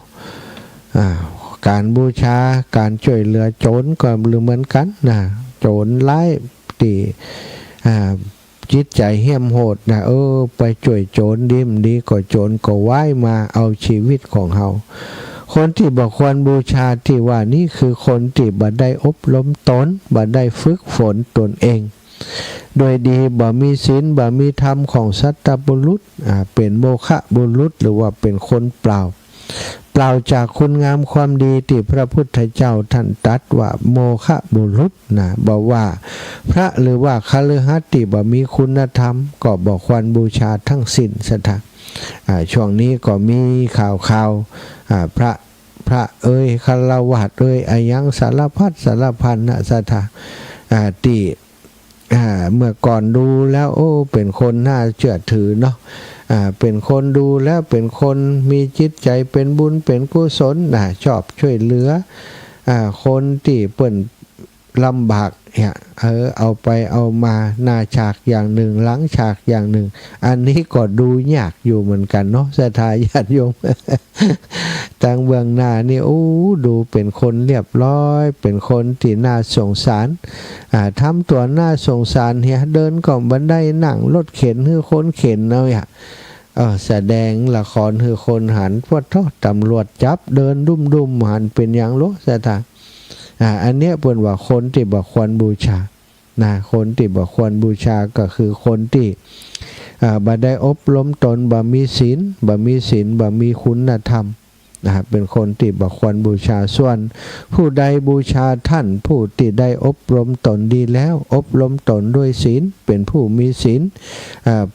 การบูชาการช่วยเหลือโจรก็เหมือนกันโจรร้ายตีจิตใจเหี้ยมโหดไปช่วยโจรดีก็โจรก็ว่ายมาเอาชีวิตของเฮาคนที่บ่ควรบูชาที่ว่านี่คือคนที่บ่ได้อบรมตนบ่ได้ฝึกฝนตนเองโดยดีบ่มีศีลบ่มีธรรมของสัตตบุรุษเป็นโมฆะบุรุษหรือว่าเป็นคนเปล่าจากคุณงามความดีที่พระพุทธเจ้าท่านตรัสว่าโมฆะบุรุษบอกว่าพระหรือว่าคฤหัสถ์ที่บ่มีคุณธรรมก็บ่ควรบูชาทั้งสิ้นซะท่าช่วงนี้ก็มีข่าวพระฆราวาสยังสารพันซะท่าที่เมื่อก่อนดูแล้วเป็นคนน่าเชื่อถือเนาะเป็นคนดูแล้วเป็นคนมีจิตใจเป็นบุญเป็นกุศลชอบช่วยเหลือคนที่เปิ้นลำบากเอาไปเอามาหน้าฉากอย่างหนึ่งหลังฉากอย่างหนึ่งอันนี้ก็ดูยากอยู่เหมือนกันเนาะศรัทธาญาติโยม ทางเบื้องหน้านี่ดูเป็นคนเรียบร้อยเป็นคนที่น่าสงสารทำตัวน่าสงสารเดินก่อบันไดนั่งรถเข็นคือคนเข็นแสดงละครคือคนหันพวดทอดตำรวจจับเดินดุมหันเป็นอย่างโลศรัทธาอันเนี้ยเพิ่นว่าคนที่บ่ควรบูชาคนที่บ่ควรบูชาก็คือคนที่ บ่ได้อบรมตนบ่มีศีลบ่มีคุณธรรมเป็นคนที่บ่ควรบูชาส่วนผู้ใดบูชาท่านผู้ที่ได้อบรมตนดีแล้วอบรมตนด้วยศีลเป็นผู้มีศีล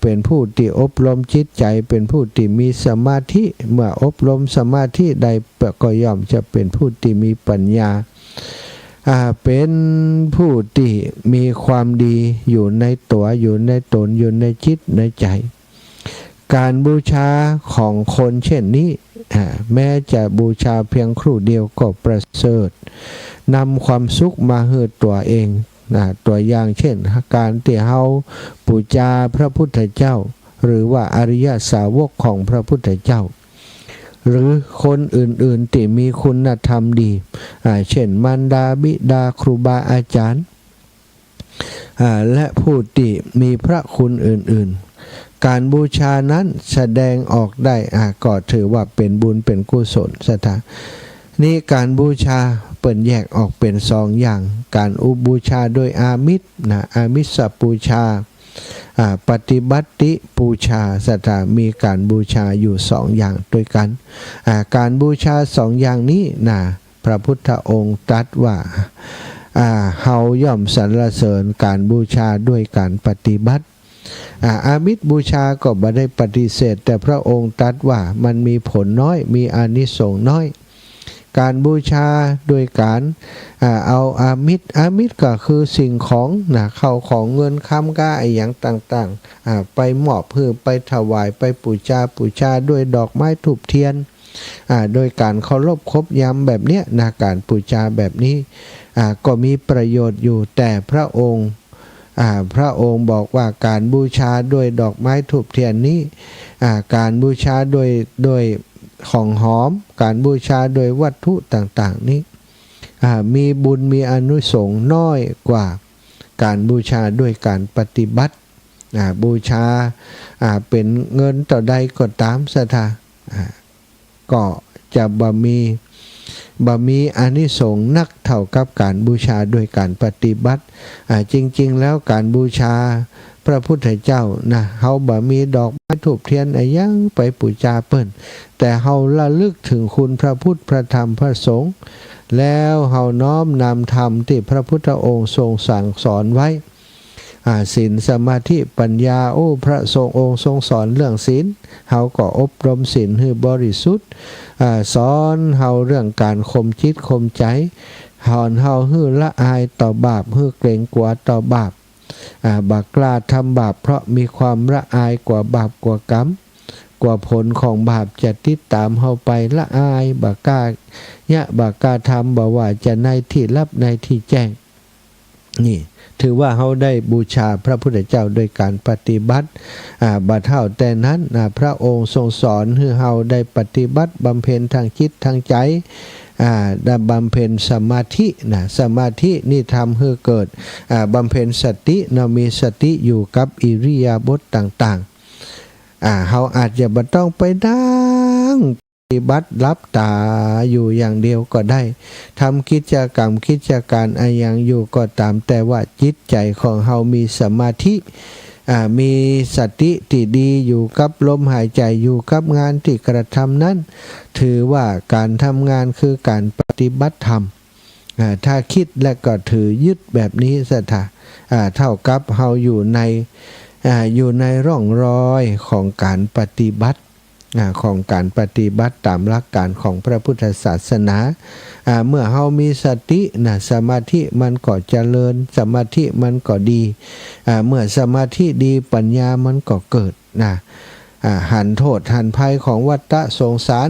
เป็นผู้ที่อบรมจิตใจเป็นผู้ที่มีสมาธิเมื่ออบรมสมาธิใดก็ย่อมจะเป็นผู้ที่มีปัญญาเป็นผู้ที่มีความดีอยู่ในตัวอยู่ในตนอยู่ในจิตในใจการบูชาของคนเช่นนี้แม้จะบูชาเพียงครู่เดียวก็ประเสริฐนำความสุขมาให้ตัวเองตัวอย่างเช่นการที่เฮาบูชาพระพุทธเจ้าหรือว่าอริยสาวกของพระพุทธเจ้าหรือคนอื่นๆที่มีคุณธรรมดีเช่นมารดาบิดาครูบาอาจารย์และผู้ที่มีพระคุณอื่นๆการบูชานั้นแสดงออกได้ก็ถือว่าเป็นบุญเป็นกุศลศรัทธานี่การบูชาเปิ่นแยกออกเป็นสองอย่างการบูชาโดยอามิสอามิสบูชาปฏิบัติบูชาศรัทธามีการบูชาอยู่สองอย่างด้วยกันการบูชาสองอย่างนี้พระพุทธองค์ตรัสว่าเฮาย่อมสรรเสริญการบูชาด้วยการปฏิบัติอามิสบูชาก็บ่ได้ปฏิเสธแต่พระองค์ตรัสว่ามันมีผลน้อยมีอานิสงส์น้อยการบูชาโดยการเอาอามิสก็คือสิ่งของเข้าของเงินค้ำก้าอย่างต่างๆไปมอบเพื่อไปถวายไปบูชาด้วยดอกไม้ธูปเทียนโดยการเคารพคบย้ำแบบเนี้ยการบูชาแบบนี้ก็มีประโยชน์อยู่แต่พระองค์บอกว่าการบูชาด้วยดอกไม้ธูปเทียนนี้การบูชาด้วยของหอมการบูชาโดยวัตถุต่างๆนี้มีบุญมีอานุสงส์น้อยกว่าการบูชาด้วยการปฏิบัติบูชาเป็นเงินต่อใดก็ตามศรัทธาก็จะบ่มีอานิสงส์นักเท่ากับการบูชาด้วยการปฏิบัติจริงๆแล้วการบูชาพระพุทธเจ้าเฮาบ่มีดอกไม้ธูปเทียนยังไปบูชาเปิ้นแต่เฮาระลึกถึงคุณพระพุทธพระธรรมพระสงฆ์แล้วเฮาน้อมนำธรรมที่พระพุทธองค์ทรงสั่งสอนไว้ศีลสมาธิปัญญาพระทรงองค์ทรงสอนเรื่องศีลเฮาก็อบรมศีลให้บริสุทธิ์สอนเฮาเรื่องการข่มจิตข่มใจเฮาให้ละอายต่อบาปให้เกรงกลัวต่อบาปบ่กล้าทำบาปเพราะมีความละอายกว่าบาปกว่ากรรมกว่าผลของบาปจะติดตามเฮาไปละอายบ่กล้าทำบ่ว่าจะในที่ลับในที่แจ้งนี่ถือว่าเฮาได้บูชาพระพุทธเจ้าโดยการปฏิบัติบัดเท่าแต่นั้นพระองค์ทรงสอนให้เฮาได้ปฏิบัติบำเพ็ญทางจิตทางใจได้บำเพ็ญสมาธิสมาธินี่ทำให้เกิดบำเพ็ญสติมีสติอยู่กับอิริยาบถต่างๆเฮาอาจจะบ่ต้องไปนั่งปฏิบัติรับตาอยู่อย่างเดียวก็ได้ทำกิจกรรมกิจการอย่างอยู่ก็ตามแต่ว่าจิตใจของเฮามีสมาธิมีสติที่ดีอยู่กับลมหายใจอยู่กับงานที่กระทำนั้นถือว่าการทำงานคือการปฏิบัติธรรมถ้าคิดและก็ถือยึดแบบนี้ศรัทธาเท่ากับเฮาอยู่ในร่องรอยของการปฏิบัติตามหลักการของพระพุทธศาสนาเมื่อเฮามีสติสมาธิมันก็เจริญสมาธิมันก็ดีเมื่อสมาธิดีปัญญามันก็เกิดหันโทษหันภัยของวัฏสงสาร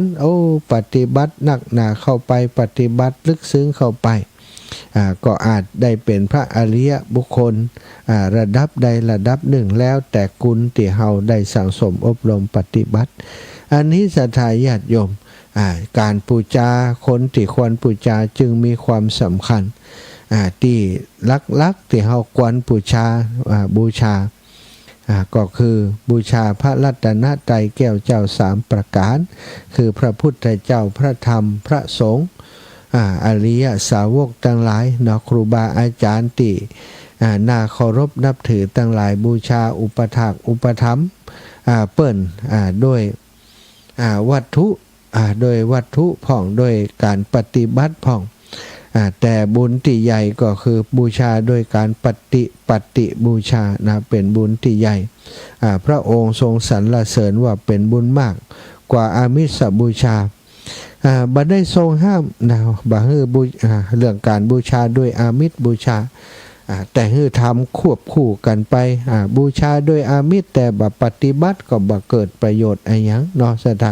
ปฏิบัติหนักหนาเข้าไปปฏิบัติลึกซึ้งเข้าไปก็อาจได้เป็นพระอริยบุคคลระดับใดระดับหนึ่งแล้วแต่กุลที่เฮาได้สั่งสมอบรมปฏิบัติอันนี้ศรัทธาญาติโยมการบูชาคนที่ควรบูชาจึงมีความสำคัญที่ลักที่เฮาควรบูชาก็คือบูชาพระรัตนตรัยแก้วเจ้า3ประการคือพระพุทธเจ้าพระธรรมพระสงฆ์อริยสาวกทั้งหลายครูบาอาจารย์ที่น่าเคารพนับถือทั้งหลายบูชาอุปถากอุปถัมภ์ เปิ้นด้วยวัตถุโดยวัตถุพ่องโดยการปฏิบัติพ่องแต่บุญที่ใหญ่ก็คือบูชาโดยการปฏิบูชานะเป็นบุญที่ใหญ่พระองค์ทรงสรรเสริญว่าเป็นบุญมากกว่าอามิสบูชาบัดได้ทรงห้ามนะบ่ฮือเรื่องการบูชาด้วยอามิสบูชาแต่ฮือทำควบคู่กันไปบูชาด้วยอามิสแต่บ่ปฏิบัติก็บ่เกิดประโยชน์อะไรหยังเนาะสถา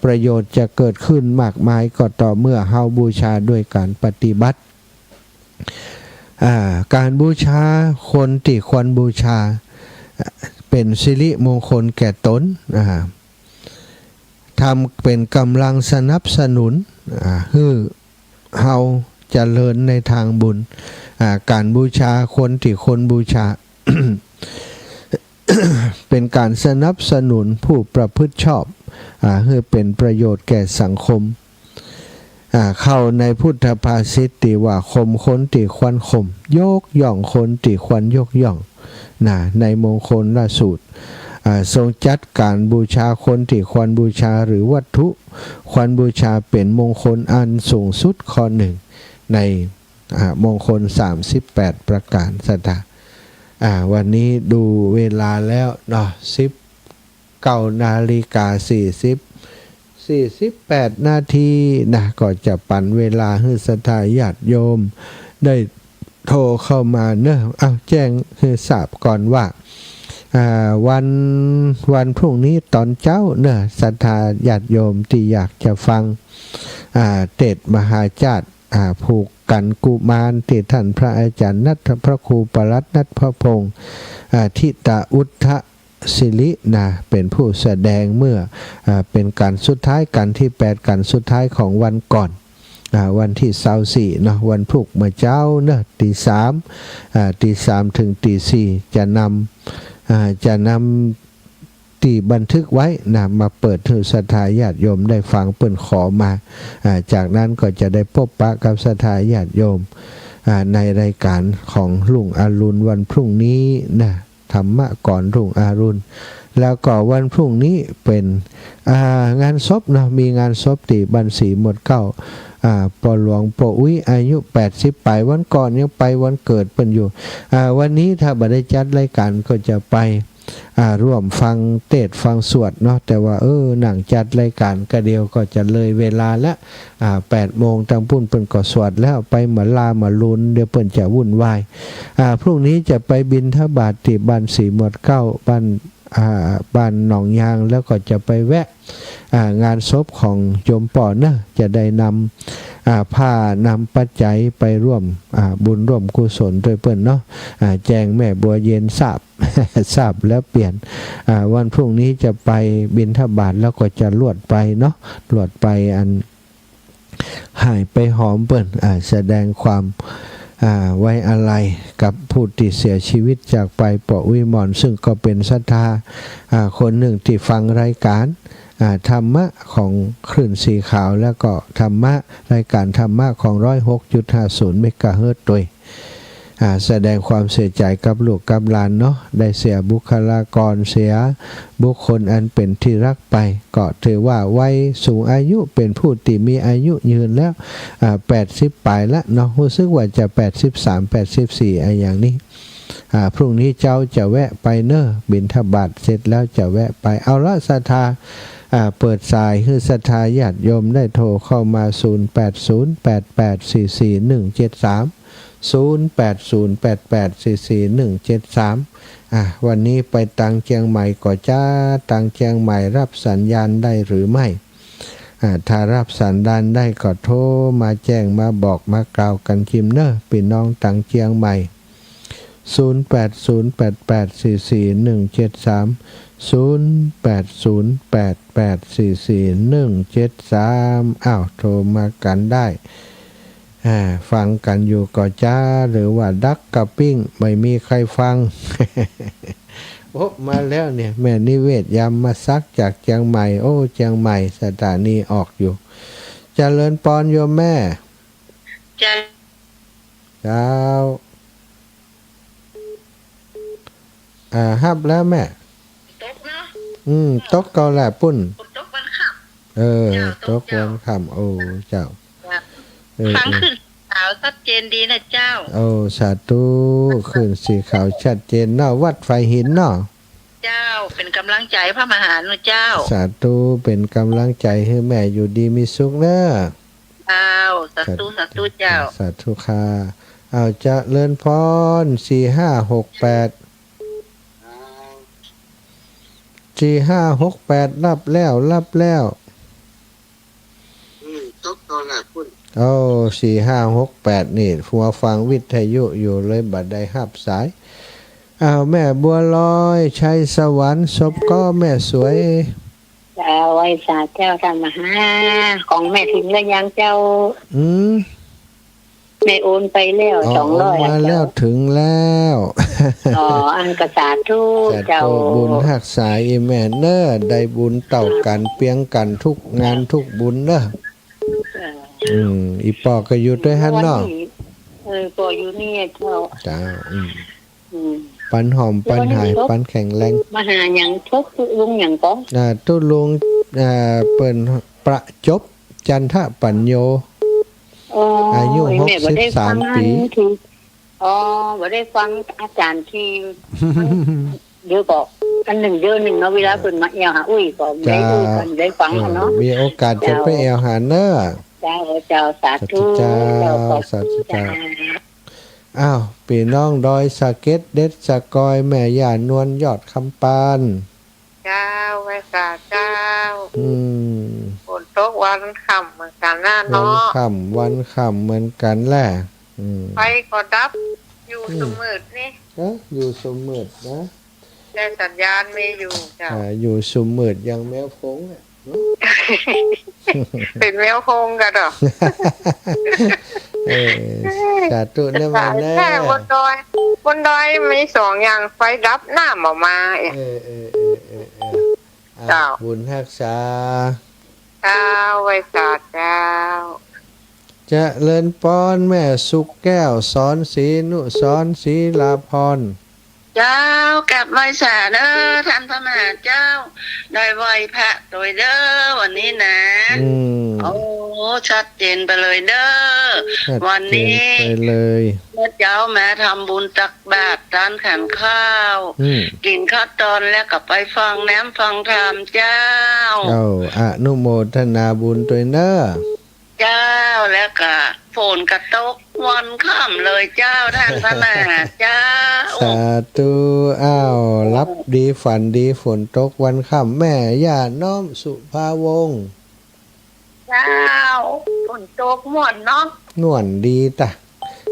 ประโยชน์จะเกิดขึ้นมากมายก็ต่อเมื่อเฮาบูชาด้วยการปฏิบัติการบูชาคนที่ควรบูชาเป็นสิริมงคลแก่ตนทำเป็นกำลังสนับสนุนให้เฮาเจริญในทางบุญการบูชาคนที่คนบูชา เป็นการสนับสนุนผู้ประพฤติชอบให้เป็นประโยชน์แก่สังคมเข้าในพุทธภาษิตที่ว่าคมคนที่ควรข่มยกย่องคนที่ควรยกย่องในมงคลละสูตรทรงจัดการบูชาคนที่ควรบูชาหรือวัตถุควรบูชาเป็นมงคลอันสูงสุดข้อหนึ่งในมงคล38ประการศรัทธาวันนี้ดูเวลาแล้วเนาะ19:48 นาทีนะก็จะปั่นเวลาให้ศรัทธาญาติโยมได้โทรเข้ามาเนอะแจ้งให้ทราบก่อนว่าวันพรุ่งนี้ตอนเช้าเนอะศรัทธาญาติโยมที่อยากจะฟังเทศน์มหาจารย์ผูกกันกุมารที่ท่านพระอาจารย์นัทพระครูปรัตน์นัทพระพงศ์ทิตาอุทธศิริเป็นผู้แสดงเมื่อเป็นการสุดท้ายกันที่8กันสุดท้ายของวันก่อนวันที่24เนาะวันพรุ่งเมื่อเช้าเนอะตี3ถึงตี4จะนำที่บันทึกไว้มาเปิดให้ศรัทธาญาติโยมได้ฟังเปิ้นขอมาจากนั้นก็จะได้พบปะกับศรัทธาญาติโยมในรายการของรุ่งอรุณวันพรุ่งนี้ธรรมะก่อนรุ่งอรุณแล้วก็วันพรุ่งนี้เป็นงานศพเนาะมีงานศพที่บ้านศรีหมดเก้าปอหลวงปออุ้ยอายุ80ไปวันก่อนยังไปวันเกิดเปิ้นอยู่วันนี้ถ้าบ่ได้จัดรายการก็จะไปร่วมฟังเทศน์ฟังสวดเนาะแต่ว่าหนังจัดรายการก็เดียวก็จะเลยเวลาละ8 โมงทางพุ่นเปิ้นก็สวดแล้วไปมาลามาลุนเดี๋ยวเปิ้นจะวุ่นวายพรุ่งนี้จะไปบิณฑบาตที่บ้านศรีหมวดเก้าบ้านหนองยางแล้วก็จะไปแวะงานศพของโยมป่อนะจะได้นำผ้านำปัจจัยไปร่วมบุญร่วมกุศลด้วยเปิ้นเนาะแจงแม่บัวเย็นทราบแล้วเปลี่ยนวันพรุ่งนี้จะไปบิณฑบาตแล้วก็จะลวดไปเนาะลวดไปหายไปหอมเปิ้นแสดงความไว้อะไรกับผู้ที่เสียชีวิตจากไปปอวิมลซึ่งก็เป็นศรัทธาคนหนึ่งที่ฟังรายการธรรมะของคลื่นสีขาวแล้วก็ธรรมะรายการธรรมะของ 106.50 เมกะเฮิรตซ์ด้วยแสดงความเสียใจกับลูกกับหลานเนาะได้เสียบุคลากรเสียบุคคลอันเป็นที่รักไปก็ถือว่าวัยสูงอายุเป็นผู้ที่มีอายุยืนแล้ว80ปลายแล้วเนาะรู้สึกว่าจะ83 84อย่างนี้พรุ่งนี้เจ้าจะแวะไปเนอะบิณฑบาตเสร็จแล้วจะแวะไปเอาละศรัทธาเปิดสายให้ศรัทธาญาติโยมได้โทรเข้ามา0808844173 0808844173วันนี้ไปตังเชียงใหม่ก็จ้าตังเชียงใหม่รับสัญญาณได้หรือไม่ถ้ารับสัญญาณได้ก็โทรมาแจ้งมาบอกมากล่าวกันคิมเนอะพี่น้องตังเชียงใหม่0808844173 0808844173โทรมากันได้ฟังกันอยู่ก็จ้าหรือว่าดักกับปิ้งไม่มีใครฟัง โอ้มาแล้วเนี่ยแม่นิเวศยำมาซักจากเชียงใหม่เชียงใหม่สถานีออกอยู่เจริญปอนโยมแม่เจ้าฮับแล้วแม่ตกเนาะ ตกเกาแหละปุ้นฝนตกวันค่เออำตกวันค่ำโอ้เจ้าครั้งขึ้นขาวชัดเจนดีนะเจ้าโอ้สาธุขึ้นสีขาวชัดเจนเนาะวัดไฟหินเนาะเจ้าเป็นกำลังใจพระมหานุเจ้าสาธุเป็นกำลังใจให้แม่อยู่ดีมีสุขเนอะเจ้าสาธุสาธุเจ้าสาธุค่ะเอาจะเลินพร4568รับแล้วตกตอนน่ะคุณโอ้4568นี่ฟัวฟังวิทยุอยู่เลยบัดได้รับสายอ้าวแม่บัวลอยชัยสวรรค์ศพก็แม่สวยเจ้าไว้สาเจ้าทำมาหาของแม่ถึงแล้วยังเจ้าแม่โอนไปแล้ว200มาแล้วถึงแล้วอันกษาธุเจ้าบุญหักสายแม่เนอได้บุญเต่ากันเปียงกันทุกงานทุกบุญเนอะอีปอก็อยู่ด้วยฮั่นเนาะปออยู่นี่เจ้าปันหอมปันหายปันแข็งแรงมาหาหยังทุกลุงหยังก็ตุลุงเปิ้นประจบจันทปัญโยอายุ63ปีบ่ได้ฟังอาจารย์ที่เดี๋ยวก็อัน1เดือน1เนาะเวลาเพิ่นมาแอวหาอุ้ยก็ได้ฟังเนาะมีโอกาสจะไปแอวหาเนอะเจ้าสาธุเจ้าสาธุเจ้าอ้าวพี่น้องดอยสะเก็ดเด็ดสะกอยแม่ย่านวลยอดคำปานเจ้าไว้สาเจ้าฝนตกวันค่ำเหมือนกันนะเนาะวันค่ำเหมือนกันแหละไฟก็ดับอยู่สมืดนี่อยู่สมืดนะแต่สัญญาณมีอยู่จ้ะอยู่สมืดยังแมวพงเป็นแมวพงกันเหรอสาธุเนี่ยมาแน่บนดอยมี2อย่างไฟดับน้ำออกมาเจ้าบุญรักษาเจ้าไว้สาเจ้าจะเลินป้อนแม่สุกแก้วสอนศรีนุสรศรีลาพรเจ้ากับไว้สาเด้อท่านพระมหาเจ้าได้ไหว้พระโดยเด้อวันนี้นะโอ้ชัดเจนไปเลยเด้อวันนี้ไปเลยเจ้าแม่ทำบุญตักบาตรทานขันข้าวกินข้าวตอนแล้วก็ไปฟังน้ำฟังธรรมเจ้าอนุโมทนาบุญตัวเน้อเจ้าแล้วก็ฝนกระตกวันค่ำเลยเจ้าท่านพระมหาเจ้าสาธุรับดีฝันดีฝนตกวันค่ำแม่ย่าน้อมสุภาวงศ์เจ้าฝนตกม่วนเนาะม่วนดีตะ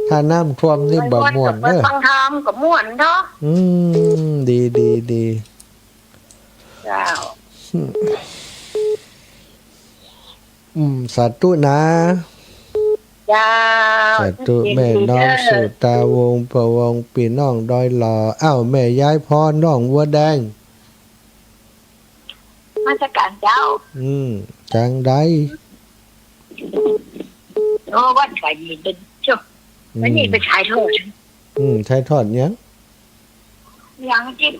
ถ้าน้ำท่วมนี่บ่ม่วนเด้อฟังธรรมก็ม่วนเนาะดีเจ้าสาธุนะจ้าสาธุแม่น้องสุตาวงศ์ประวงศ์พี่น้องดอยหล่อแม่ยายพรน้องวัวแดงมาจากการเจ้าจังไดวัดไก่ยินเป็นจ้ะวันนี้ไปถ่ายทอดถ่ายทอดยังจิต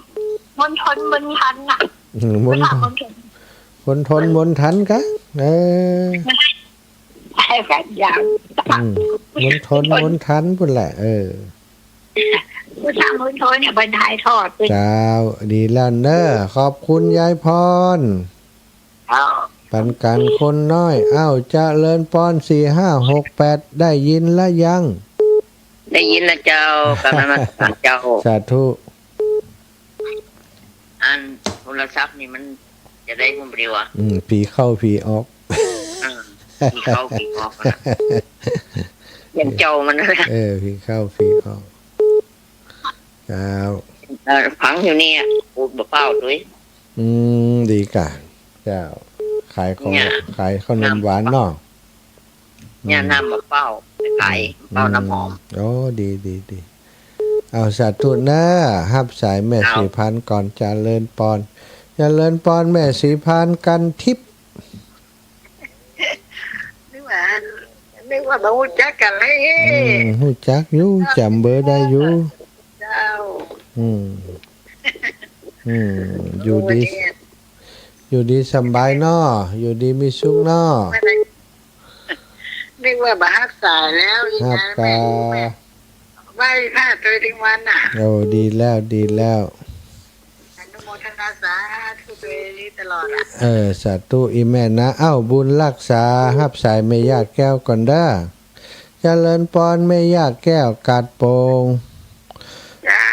มนทนมนทันน่ะมนทนมนทันกะใช่กันอย่างมนทนมนทันพุ่นแหละผู้ทำมนทนเนี่ยบรรทายทอดเจ้าดีแล้วเนอะขอบคุณยายพรปันกันคนน้อยจะเลินปอน4568ได้ยินละยังได้ยินละเจ้ากำลังมาเจ้าสาธุอันโทรศัพท์นี่มันจะได้คุ้มเร็วผีเข้าผีออกผีเข้าผีออกยังเจ้ามันผีเข้าผีออกเจ้าฟังอยู่นี่พูดเปล่าด้วยดีกะเจ้าขายขนมหวานเนาะเนี่ยน้ำเปล่าขายเปล่าน้ำหอมดีสาธุนะฮับสายแม่4,000ก่อนจะเลินปอนแม่4,000กันทิพย์นึกว่าเรารู้จักกันเลยรู้จักอยู่จำเบอร์ได้อยู่เจ้าอยู่ดี อยู่ดีสำบายน้ออยู่ดีมีสุขน้อ นึกว่าบาฮักสายแล้วอี ครับ นะ กา ไหว้พระตัวถึงวันน่ะ โอ้ดีแล้วดีแล้ว อนุโมทนาสาธุตัวนี้ตลอดอ่ะ สาธุอีแม่นะเอ้าบุญรักษารับสายแม่ญาติแก้วก่อนเด้อเจริญพรแม่ญาติแก้วกาดโปง เจ้า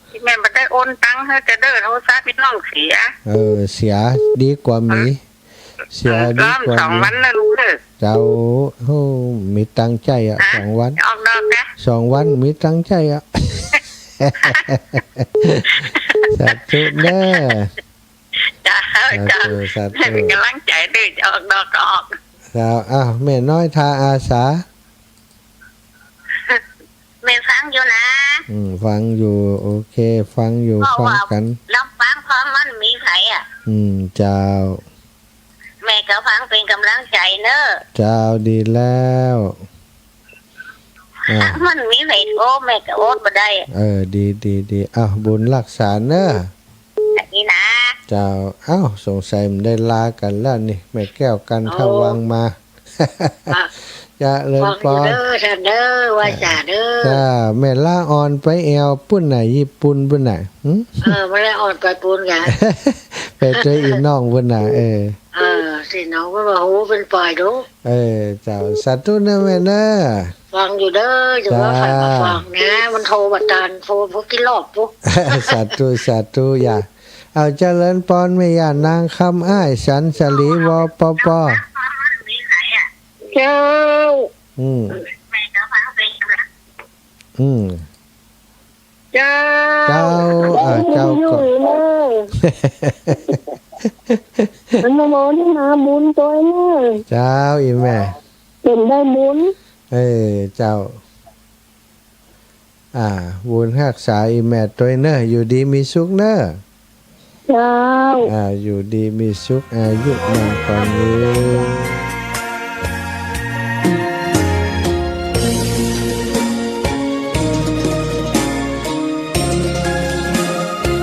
ที่แม่มาได้โอนตังค์ให้จะเดินโทรศัพท์พี่น้องเสีย เสียดีกว่าหมีเสียดีกว่า สอง หมี วันนะรู้เลย เจ้าโอ้มีตังใจอ่ะ2 วัน ออกดอกนะ 2 วันมีตังใจอ่ะ สาธุเด้อ จ้า สา จ้า ธุสา ให้ ธุ เป็นกำลังใจด้วยจะออกดอกก็ออก แล้วแม่น้อยทาอาสา แม่ฟังอยู่นะ ฟังอยู่โอเคฟังอยู่ฟังกัน ลำฟังพร้อมมันมีใครอ่ะ เจ้า แม่ก็ฟังเป็นกำลังใจเนอะ เจ้าดีแล้วมันมีใครโทรแม่ก็โอนมาได้ ดีบุญรักษาเนอะ นี่นะ เจ้าสงสัยมันได้ลากันแล้วนี่แม่แก้วกันทวังมาจะเลินปอน เด้อท่านเด้อว่าจ่าเด้อ จ้าแม่ล่าออนไปแอวปุ่นไหนญี่ปุ่นปุ่นไหน ไม่ได้อ่อนไปปูนกัน ไปเจออีน้องปุ่นไหนสิน้องก็บอกโอ้เป็นปล่อยดู เจ้าสาธุนะแม่เนอะ ฟังอยู่เด้อจะว่าใครมาฟังนะมันโทรบัดตานโทรพวกกินรอบปุ๊บ สาธุอย่าเอาเจริญปอนแม่ย่านางคำอ้ายสันสลีวปป เจ้า แม่ก็ฟังเป็นเจ้า เจ้าก็ มันมาโมที่หาบุญตัวนี่ เจ้าอีแม่ เป็นได้บุญ เจ้าบุญรักษาอีแม่ตัวเนอะอยู่ดีมีสุขเนอะ เจ้า อยู่ดีมีสุขอายุมันก่อนยืน